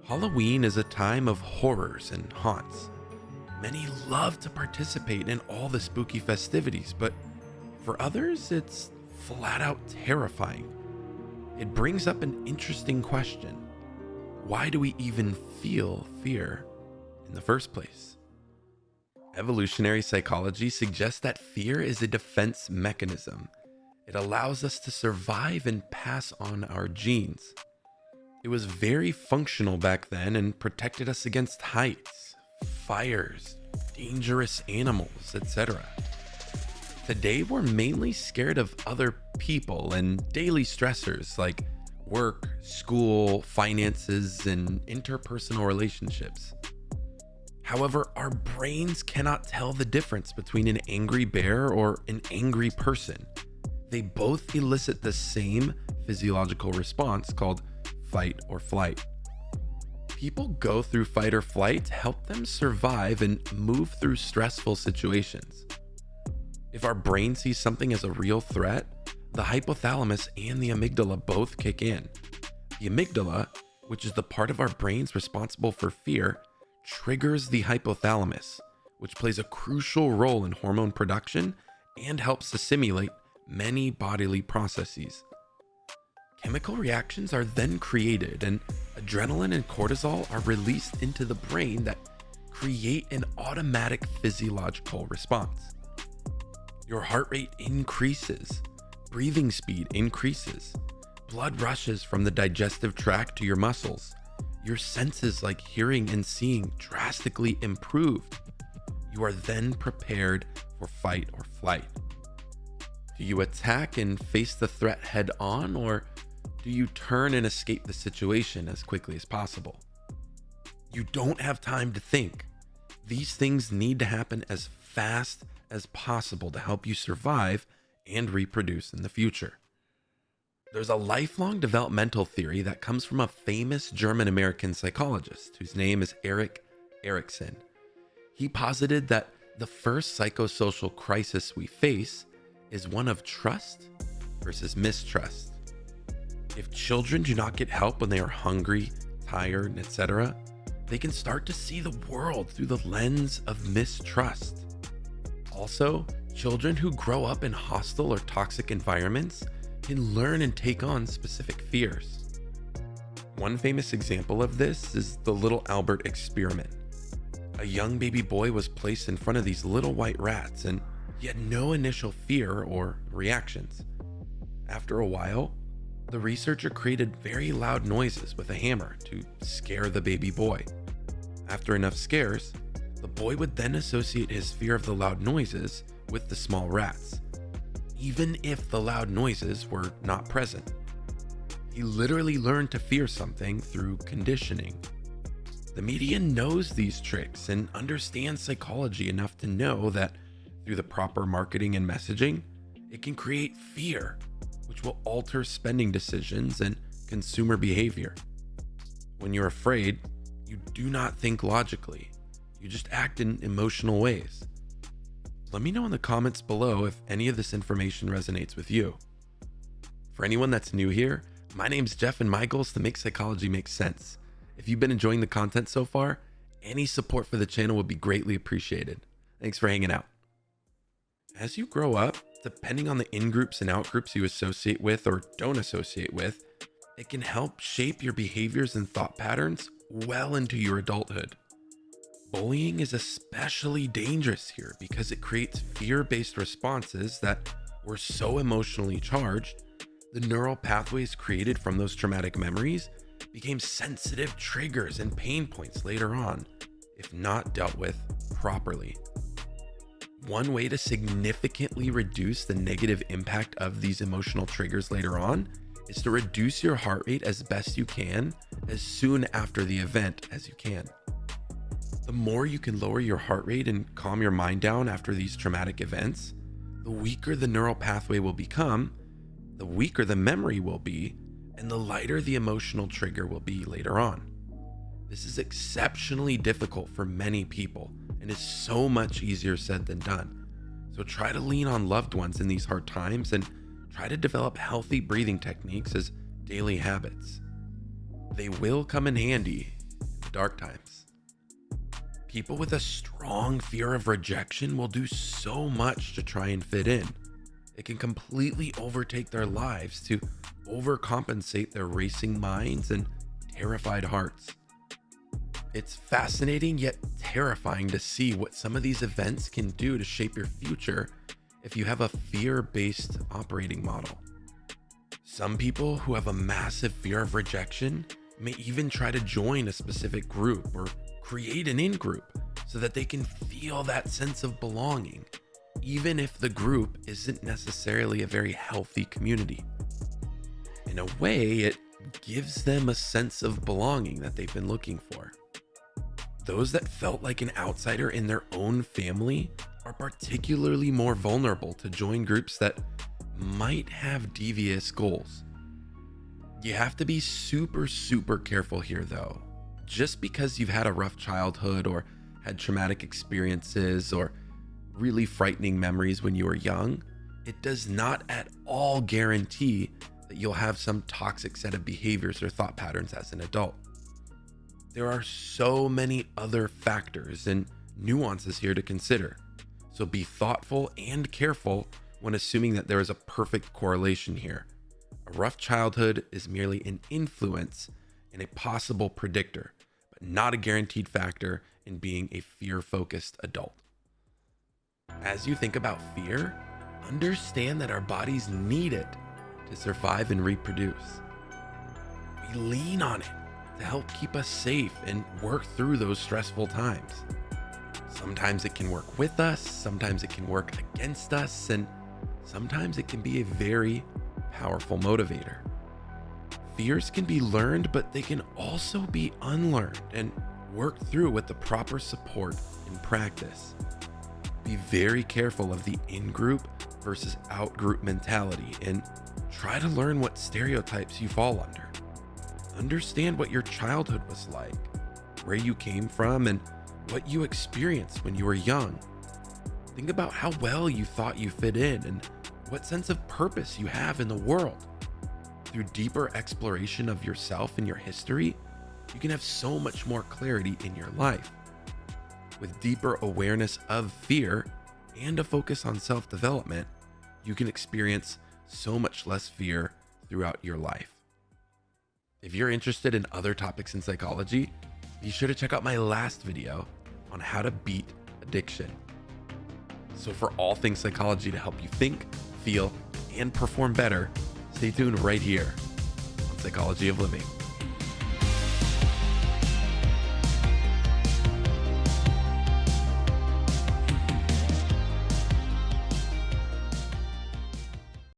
Halloween is a time of horrors and haunts. Many love to participate in all the spooky festivities, but for others, it's flat out terrifying. It brings up an interesting question. Why do we even feel fear in the first place? Evolutionary psychology suggests that fear is a defense mechanism. It allows us to survive and pass on our genes. It was very functional back then and protected us against heights, fires, dangerous animals, etc. Today, we're mainly scared of other people and daily stressors like work, school, finances, and interpersonal relationships. However, our brains cannot tell the difference between an angry bear or an angry person. They both elicit the same physiological response called fight or flight. People go through fight or flight to help them survive and move through stressful situations. If our brain sees something as a real threat, the hypothalamus and the amygdala both kick in. The amygdala, which is the part of our brains responsible for fear, triggers the hypothalamus, which plays a crucial role in hormone production and helps to simulate many bodily processes. Chemical reactions are then created, and adrenaline and cortisol are released into the brain that create an automatic physiological response. Your heart rate increases, breathing speed increases, blood rushes from the digestive tract to your muscles. Your senses like hearing and seeing drastically improve. You are then prepared for fight or flight. Do you attack and face the threat head on, or do you turn and escape the situation as quickly as possible? You don't have time to think. These things need to happen as fast as possible to help you survive and reproduce in the future. There's a lifelong developmental theory that comes from a famous German-American psychologist whose name is Erik Erikson. He posited that the first psychosocial crisis we face is one of trust versus mistrust. If children do not get help when they are hungry, tired, etc., they can start to see the world through the lens of mistrust. Also, children who grow up in hostile or toxic environments can learn and take on specific fears. One famous example of this is the little Albert experiment. A young baby boy was placed in front of these little white rats, and he had no initial fear or reactions. After a while, the researcher created very loud noises with a hammer to scare the baby boy. After enough scares, the boy would then associate his fear of the loud noises with the small rats, even if the loud noises were not present. He literally learned to fear something through conditioning. The media knows these tricks and understands psychology enough to know that through the proper marketing and messaging, it can create fear, which will alter spending decisions and consumer behavior. When you're afraid, you do not think logically. You just act in emotional ways. Let me know in the comments below if any of this information resonates with you. For anyone that's new here, my name's Jeff and my goal is to make psychology make sense. If you've been enjoying the content so far, any support for the channel would be greatly appreciated. Thanks for hanging out. As you grow up, depending on the in-groups and out-groups you associate with or don't associate with, it can help shape your behaviors and thought patterns well into your adulthood. Bullying is especially dangerous here because it creates fear-based responses that were so emotionally charged, the neural pathways created from those traumatic memories became sensitive triggers and pain points later on, if not dealt with properly. One way to significantly reduce the negative impact of these emotional triggers later on is to reduce your heart rate as best you can as soon after the event as you can. The more you can lower your heart rate and calm your mind down after these traumatic events, the weaker the neural pathway will become, the weaker the memory will be, and the lighter the emotional trigger will be later on. This is exceptionally difficult for many people and is so much easier said than done. So try to lean on loved ones in these hard times and try to develop healthy breathing techniques as daily habits. They will come in handy the dark times. People with a strong fear of rejection will do so much to try and fit in. It can completely overtake their lives to overcompensate their racing minds and terrified hearts. It's fascinating yet terrifying to see what some of these events can do to shape your future if you have a fear-based operating model. Some people who have a massive fear of rejection may even try to join a specific group or create an in-group so that they can feel that sense of belonging, even if the group isn't necessarily a very healthy community. In a way, it gives them a sense of belonging that they've been looking for. Those that felt like an outsider in their own family are particularly more vulnerable to join groups that might have devious goals. You have to be super careful here though. Just because you've had a rough childhood or had traumatic experiences or really frightening memories when you were young, it does not at all guarantee that you'll have some toxic set of behaviors or thought patterns as an adult. There are so many other factors and nuances here to consider, so be thoughtful and careful when assuming that there is a perfect correlation here. A rough childhood is merely an influence and a possible predictor, but not a guaranteed factor in being a fear-focused adult. As you think about fear, understand that our bodies need it to survive and reproduce. We lean on it to help keep us safe and work through those stressful times. Sometimes it can work with us, sometimes it can work against us, and sometimes it can be a very powerful motivator. Fears can be learned, but they can also be unlearned and worked through with the proper support and practice. Be very careful of the in-group versus out-group mentality and try to learn what stereotypes you fall under. Understand what your childhood was like, where you came from, and what you experienced when you were young. Think about how well you thought you fit in and what sense of purpose you have in the world. Through deeper exploration of yourself and your history, you can have so much more clarity in your life. With deeper awareness of fear and a focus on self-development, you can experience so much less fear throughout your life. If you're interested in other topics in psychology, be sure to check out my last video on how to beat addiction. So for all things psychology to help you think, feel, and perform better, stay tuned right here on Psychology of Living.